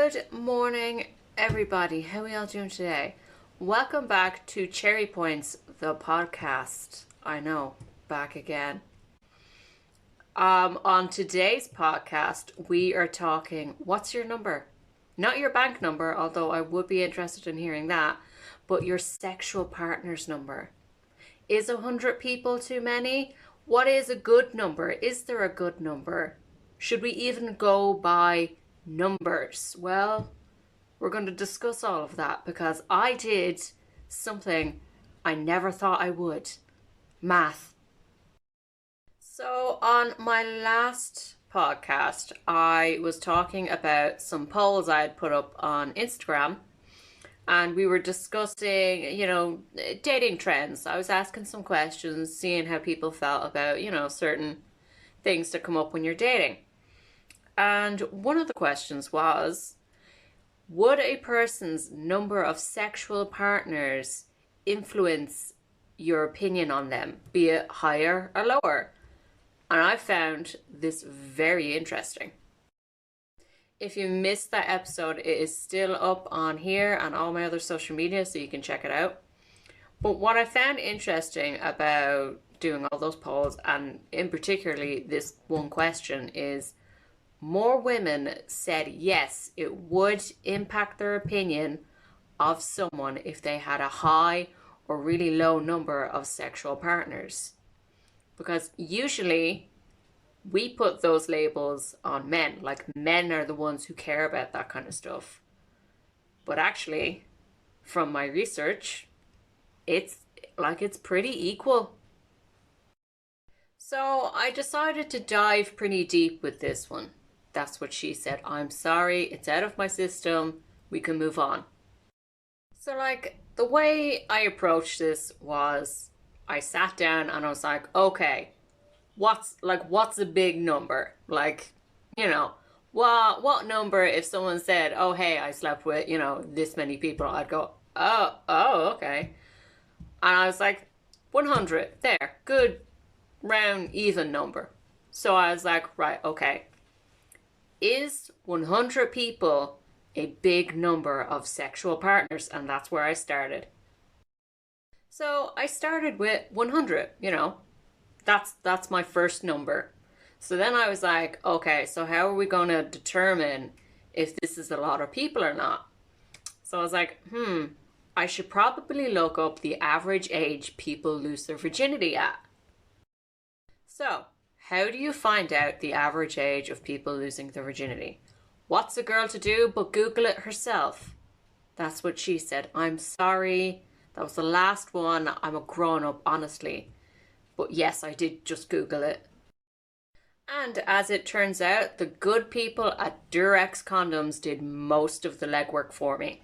Good morning, everybody. How are y'all doing today? Welcome back to Cherry Points, the podcast. I know, back again. On today's podcast, we are talking, what's your number? Not your bank number, although I would be interested in hearing that, but your sexual partner's number. Is 100 people too many? What is a good number? Is there a good number? Should we even go by numbers? Well, we're going to discuss all of that because I did something I never thought I would. Math. So on my last podcast, I was talking about some polls I had put up on Instagram, and we were discussing, dating trends. I was asking some questions, seeing how people felt about, certain things that come up when you're dating. And one of the questions was, would a person's number of sexual partners influence your opinion on them, be it higher or lower? And I found this very interesting. If you missed that episode, it is still up on here and all my other social media, so you can check it out. But what I found interesting about doing all those polls, and in particularly this one question, is more women said yes, it would impact their opinion of someone if they had a high or really low number of sexual partners. Because usually we put those labels on men, like men are the ones who care about that kind of stuff. But actually, from my research, it's pretty equal. So I decided to dive pretty deep with this one. That's what she said. I'm sorry, it's out of my system. We can move on. So the way I approached this was I sat down and I was like, okay, what's a big number? What number if someone said, oh, hey, I slept with, this many people, I'd go, oh, okay. And I was like, 100, there, good, round, even number. So I was like, right, okay. Is 100 people a big number of sexual partners? And that's where I started. So I started with 100, that's my first number. So then I was like, okay, so how are we going to determine if this is a lot of people or not? So I was like, I should probably look up the average age people lose their virginity at. So how do you find out the average age of people losing their virginity? What's a girl to do but Google it herself? That's what she said. I'm sorry. That was the last one. I'm a grown-up, honestly. But yes, I did just Google it. And as it turns out, the good people at Durex Condoms did most of the legwork for me.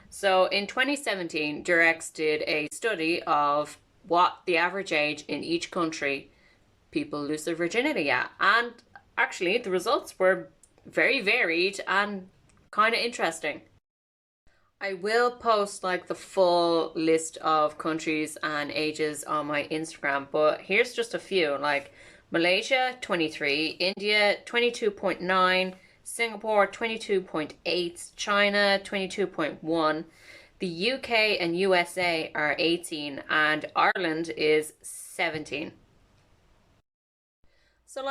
So in 2017, Durex did a study of what the average age in each country people lose their virginity at. And actually, the results were very varied and kind of interesting. I will post the full list of countries and ages on my Instagram, but here's just a few. Malaysia, 23, India, 22.9, Singapore, 22.8, China, 22.1, the UK and USA are 18, and Ireland is 17. So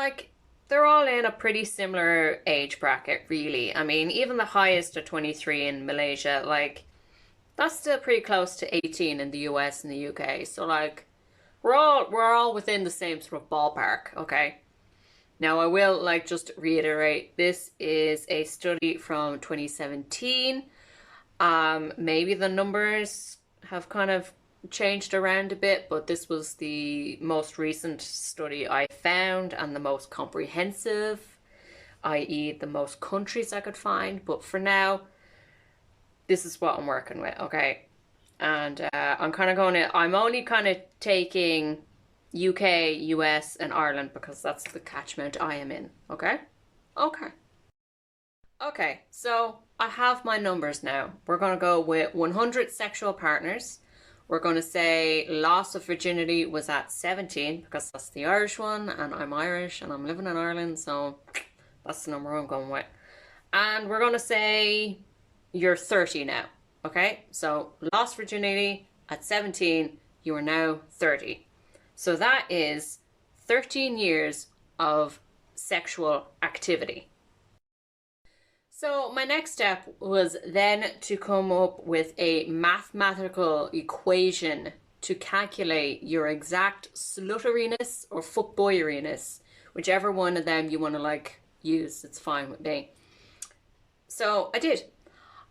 they're all in a pretty similar age bracket, really. I mean, even the highest are 23 in Malaysia. That's still pretty close to 18 in the US and the UK. So we're all within the same sort of ballpark, okay? Now I will just reiterate, this is a study from 2017. Maybe the numbers have kind of changed around a bit, but this was the most recent study I found and the most comprehensive, i.e. the most countries I could find. But for now, this is what I'm working with, okay? And I'm only kind of taking UK, US and Ireland because that's the catchment I am in, okay? Okay, so I have my numbers now. We're going to go with 100 sexual partners. We're going to say loss of virginity was at 17 because that's the Irish one and I'm Irish and I'm living in Ireland, so that's the number I'm going with. And we're going to say you're 30 now. Okay? So lost virginity at 17, you are now 30. So that is 13 years of sexual activity. So my next step was then to come up with a mathematical equation to calculate your exact slutteriness or fuckboyeriness, whichever one of them you want to like use, it's fine with me. So I did.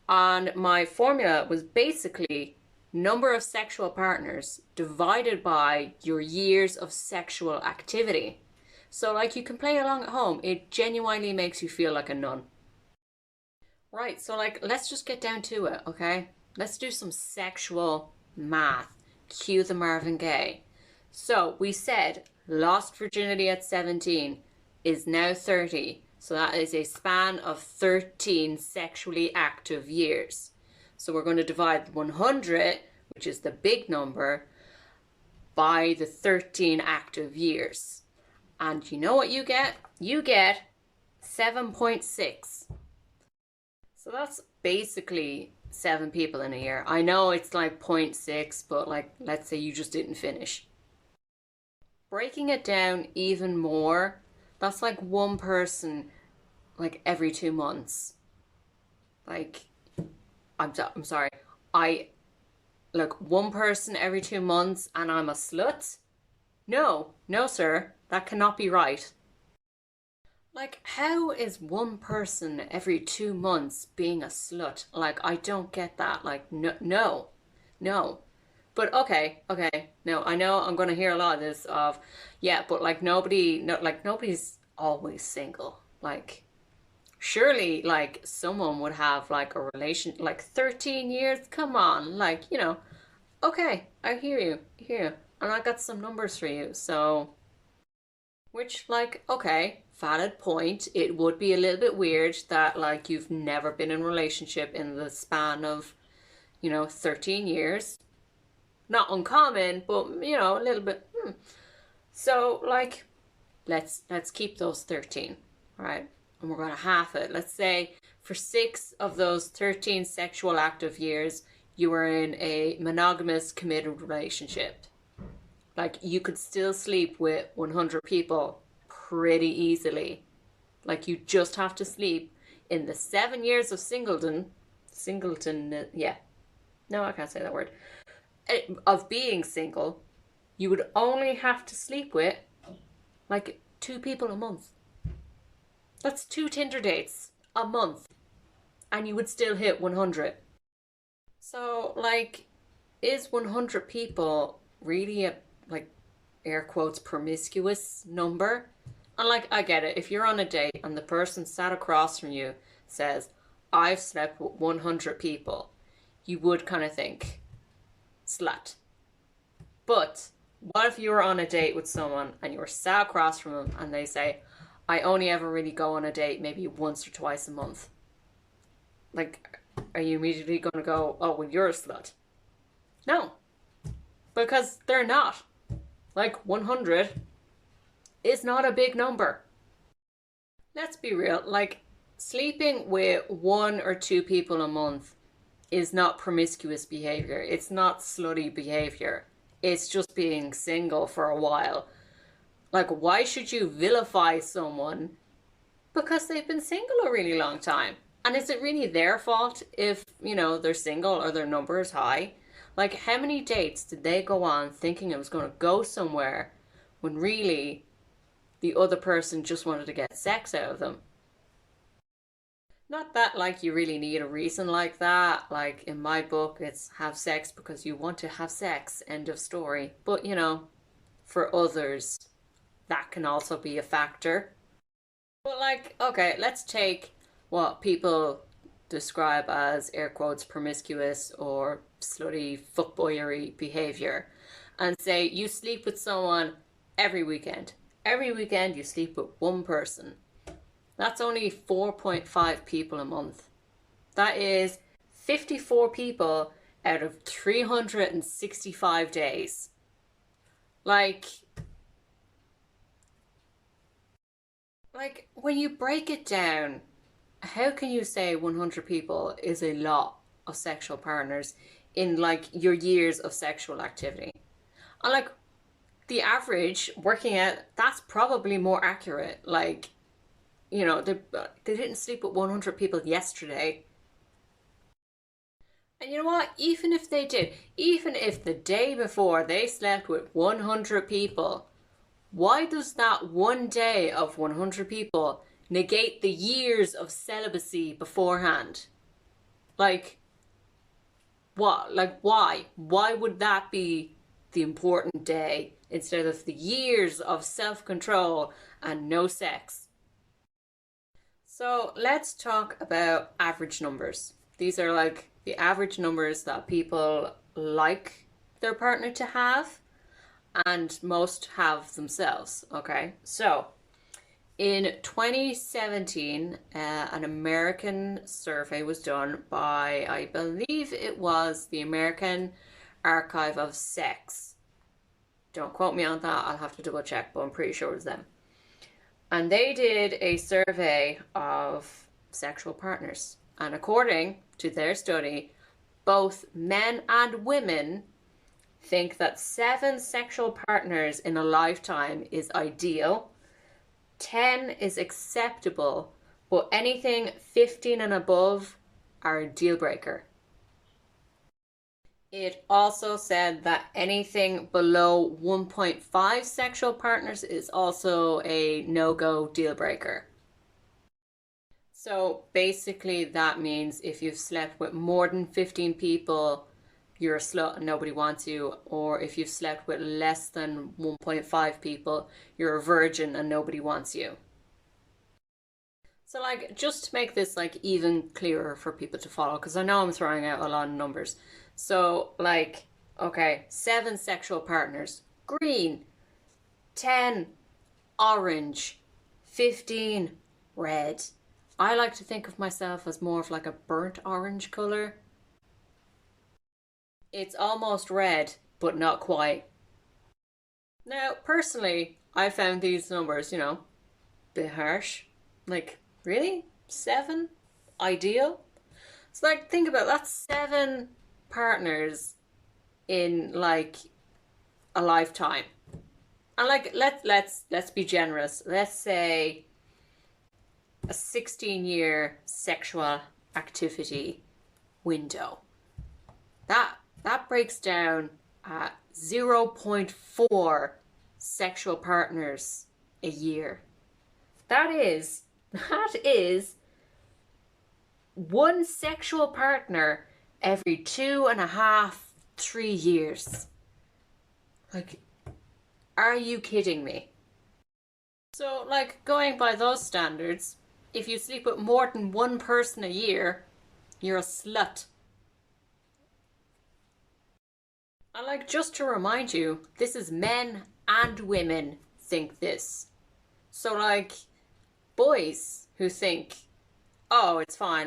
And my formula was basically number of sexual partners divided by your years of sexual activity. So like you can play along at home. It genuinely makes you feel like a nun. Right, so like let's just get down to it, okay? Let's do some sexual math. Cue the Marvin Gaye. So we said lost virginity at 17 is now 30. So that is a span of 13 sexually active years. So we're going to divide 100, which is the big number, by the 13 active years. And you know what you get? You get 7.6. So that's basically 7 people in a year. I know it's like 0.6, but like, let's say you just didn't finish. Breaking it down even more, that's like one person like every 2 months. Like, I'm sorry. I, like one person every 2 months and I'm a slut? No, no, sir. That cannot be right. Like, how is one person every 2 months being a slut? Like, I don't get that. Like, no, no, no. But okay, okay. No, I know I'm gonna hear a lot of this of, yeah, but like nobody, no, like nobody's always single. Like, surely, like someone would have like a relation, like 13 years. Come on, like okay, I hear you, and I got some numbers for you. So. Which, like, okay, valid point. It would be a little bit weird that, like, you've never been in a relationship in the span of, 13 years. Not uncommon, but, a little bit. So, like, let's keep those 13, right? And we're going to half it. Let's say for 6 of those 13 sexual active years, you were in a monogamous committed relationship. Like you could still sleep with 100 people pretty easily. Like you just have to sleep in the 7 years of singleton, yeah. No, I can't say that word. Of being single, you would only have to sleep with like 2 people a month. That's 2 Tinder dates a month. And you would still hit 100. So, like, is 100 people really a like air quotes promiscuous number? And like I get it, if you're on a date and the person sat across from you says, I've slept with 100 people, you would kind of think, slut. But what if you were on a date with someone and you were sat across from them and they say, I only ever really go on a date maybe once or twice a month? Like, are you immediately going to go, oh, well, you're a slut? No, because they're not. Like 100 is not a big number. Let's be real, like sleeping with 1 or 2 people a month is not promiscuous behavior. It's not slutty behavior. It's just being single for a while. Like, why should you vilify someone because they've been single a really long time? And is it really their fault if, they're single or their number is high? Like, how many dates did they go on thinking it was going to go somewhere when really the other person just wanted to get sex out of them? Not that, like, you really need a reason like that. Like, in my book, it's have sex because you want to have sex, end of story. But, for others, that can also be a factor. But, like, okay, let's take what people describe as air quotes promiscuous or slutty fuckboyery behavior and say you sleep with someone every weekend. Every weekend you sleep with one person. That's only 4.5 people a month. That is 54 people out of 365 days. Like when you break it down, how can you say 100 people is a lot of sexual partners in like your years of sexual activity? And like the average working out, that's probably more accurate. Like, they didn't sleep with 100 people yesterday. And you know what? Even if they did, even if the day before they slept with 100 people, why does that one day of 100 people negate the years of celibacy beforehand? Like, what? Like, why? Why would that be the important day instead of the years of self control and no sex? So, let's talk about average numbers. These are like the average numbers that people like their partner to have and most have themselves. Okay, so in 2017, an American survey was done by, I believe it was the American Archive of Sex. Don't quote me on that, I'll have to double check, but I'm pretty sure it was them. And they did a survey of sexual partners. And according to their study, both men and women think that 7 sexual partners in a lifetime is ideal, 10 is acceptable, but anything 15 and above are a deal breaker. It also said that anything below 1.5 sexual partners is also a no-go deal breaker. So basically that means if you've slept with more than 15 people, you're a slut and nobody wants you, or if you've slept with less than 1.5 people, you're a virgin and nobody wants you. So like, just to make this like even clearer for people to follow, because I know I'm throwing out a lot of numbers. So like, okay, 7 sexual partners, green, 10 orange, 15 red. I like to think of myself as more of like a burnt orange color. It's almost red, but not quite. Now, personally, I found these numbers, a bit harsh. Like, really? 7? Ideal? So, like, think about it. That's 7 partners in like a lifetime. And like, let's be generous. Let's say a 16-year sexual activity window. That breaks down at 0.4 sexual partners a year. That is one sexual partner every 2.5, 3 years. Like, are you kidding me? So, like, going by those standards, if you sleep with more than one person a year, you're a slut. And like, just to remind you, this is men and women think this. So like, boys who think, oh, it's fine,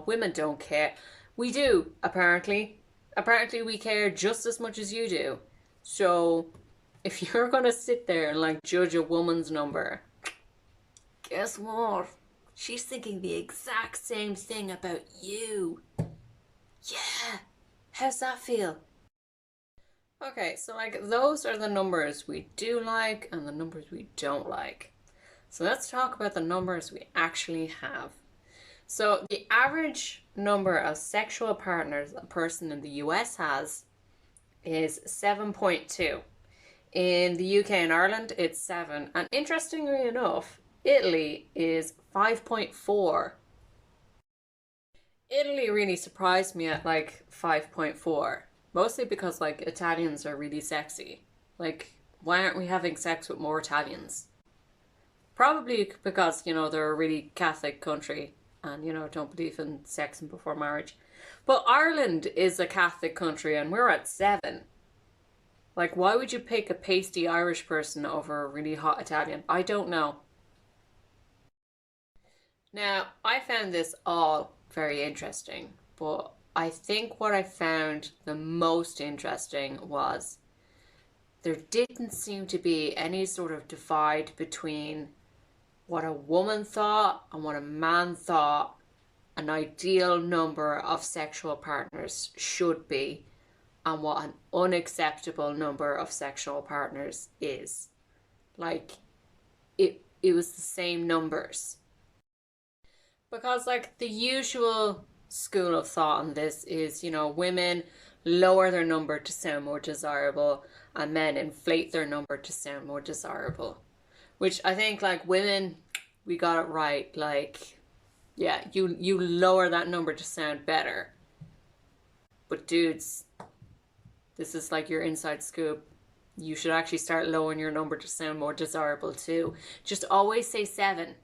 women don't care. We do, apparently. Apparently we care just as much as you do. So if you're gonna sit there and like judge a woman's number, guess what? She's thinking the exact same thing about you. Yeah, how's that feel? Okay, so like those are the numbers we do like and the numbers we don't like. So let's talk about the numbers we actually have. So the average number of sexual partners a person in the US has is 7.2. In the UK and Ireland, it's 7. And interestingly enough, Italy is 5.4. Italy really surprised me at like 5.4. Mostly because like Italians are really sexy. Like, why aren't we having sex with more Italians? Probably because, they're a really Catholic country and, don't believe in sex before marriage. But Ireland is a Catholic country and we're at 7. Like, why would you pick a pasty Irish person over a really hot Italian? I don't know. Now, I found this all very interesting, but I think what I found the most interesting was there didn't seem to be any sort of divide between what a woman thought and what a man thought an ideal number of sexual partners should be and what an unacceptable number of sexual partners is. Like, it was the same numbers. Because, like, the usual school of thought on this is, women lower their number to sound more desirable and men inflate their number to sound more desirable. Which I think, like, women, we got it right. Like, yeah, you lower that number to sound better. But dudes, this is like your inside scoop. You should actually start lowering your number to sound more desirable too. Just always say 7.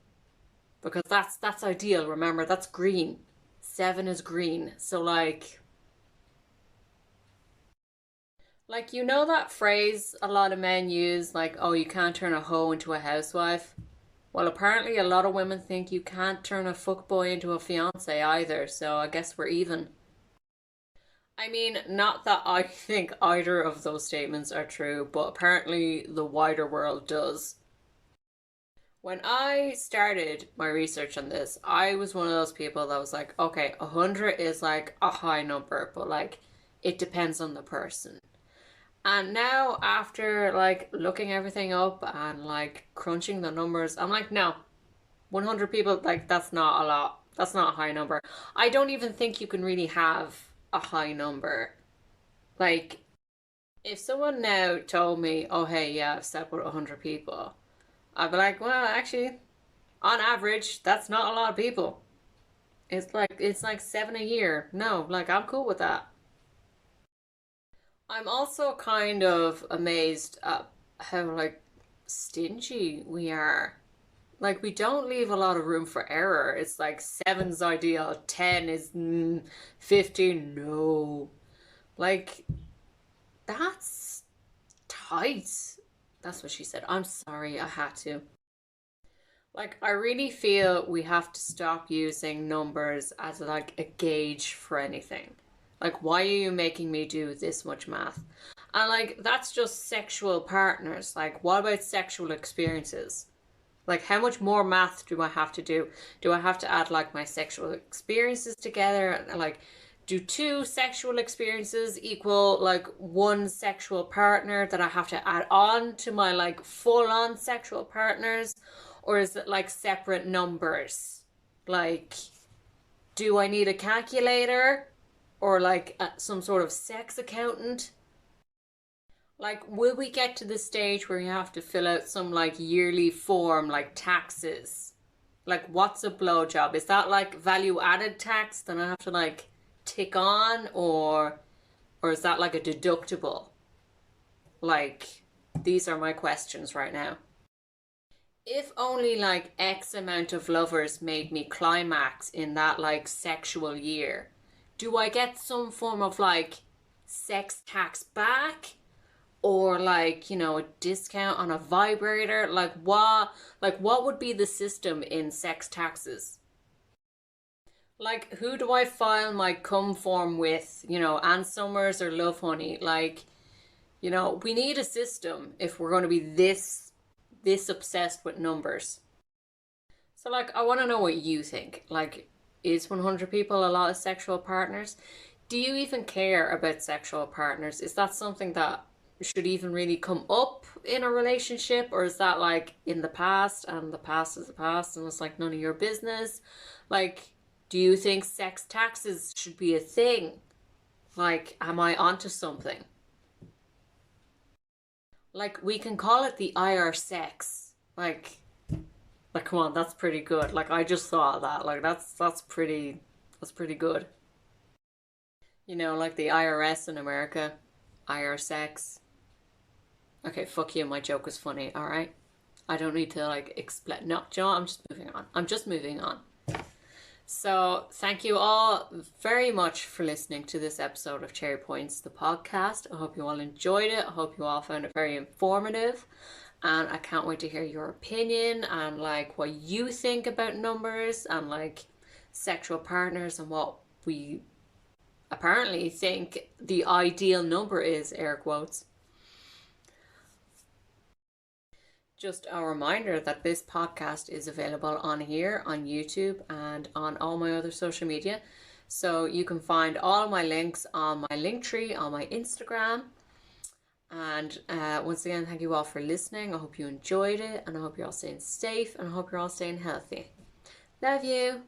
Because that's ideal. Remember, that's green. 7 is green. So like that phrase a lot of men use, like, oh, you can't turn a hoe into a housewife. Well, apparently a lot of women think you can't turn a fuckboy into a fiance either, so I guess we're even. I mean, not that I think either of those statements are true, but apparently the wider world does. When I started my research on this, I was one of those people that was like, okay, 100 is like a high number, but like it depends on the person. And now after like looking everything up and like crunching the numbers, I'm like, no, 100 people, like that's not a lot. That's not a high number. I don't even think you can really have a high number. Like, if someone now told me, oh, hey, yeah, I've slept with 100 people, I'd be like, well, actually, on average, that's not a lot of people. It's like 7 a year. No, like, I'm cool with that. I'm also kind of amazed at how, like, stingy we are. Like, we don't leave a lot of room for error. It's like 7's ideal, 10 is 15. No. Like, that's tight. That's what she said. I'm sorry, I had to. Like, I really feel we have to stop using numbers as like a gauge for anything. Like, why are you making me do this much math? And like, that's just sexual partners. Like, what about sexual experiences? Like, how much more math do I have to do? Do I have to add like my sexual experiences together? Like, do 2 sexual experiences equal like 1 sexual partner that I have to add on to my like full on sexual partners? Or is it like separate numbers? Like, do I need a calculator or like some sort of sex accountant? Like, will we get to the stage where you have to fill out some like yearly form like taxes? Like, what's a blowjob? Is that like value added tax that I have to like tick on, or is that like a deductible? Like, these are my questions right now. If only like X amount of lovers made me climax in that like sexual year, do I get some form of like sex tax back? Or like, a discount on a vibrator? Like what would be the system in sex taxes? Like, who do I file my cum form with? Ann Summers or Love Honey? Like, we need a system if we're going to be this obsessed with numbers. So like, I want to know what you think. Like, is 100 people a lot of sexual partners? Do you even care about sexual partners? Is that something that should even really come up in a relationship, or is that like in the past and the past is the past and it's like none of your business? Like, do you think sex taxes should be a thing? Like, am I onto something? Like, we can call it the IR sex. Like, come on, that's pretty good. Like, I just thought of that. Like, that's pretty good. Like the IRS in America, IR sex. Okay, fuck you. My joke was funny. All right. I don't need to like explain. No, do you know what? I'm just moving on. I'm just moving on. So, thank you all very much for listening to this episode of Cherry Points, the podcast. I hope you all enjoyed it. I hope you all found it very informative. And I can't wait to hear your opinion and like what you think about numbers and like sexual partners and what we apparently think the ideal number is, air quotes. Just a reminder that this podcast is available on here, on YouTube, and on all my other social media. So you can find all my links on my Linktree, on my Instagram. And once again, thank you all for listening. I hope you enjoyed it, and I hope you're all staying safe, and I hope you're all staying healthy. Love you.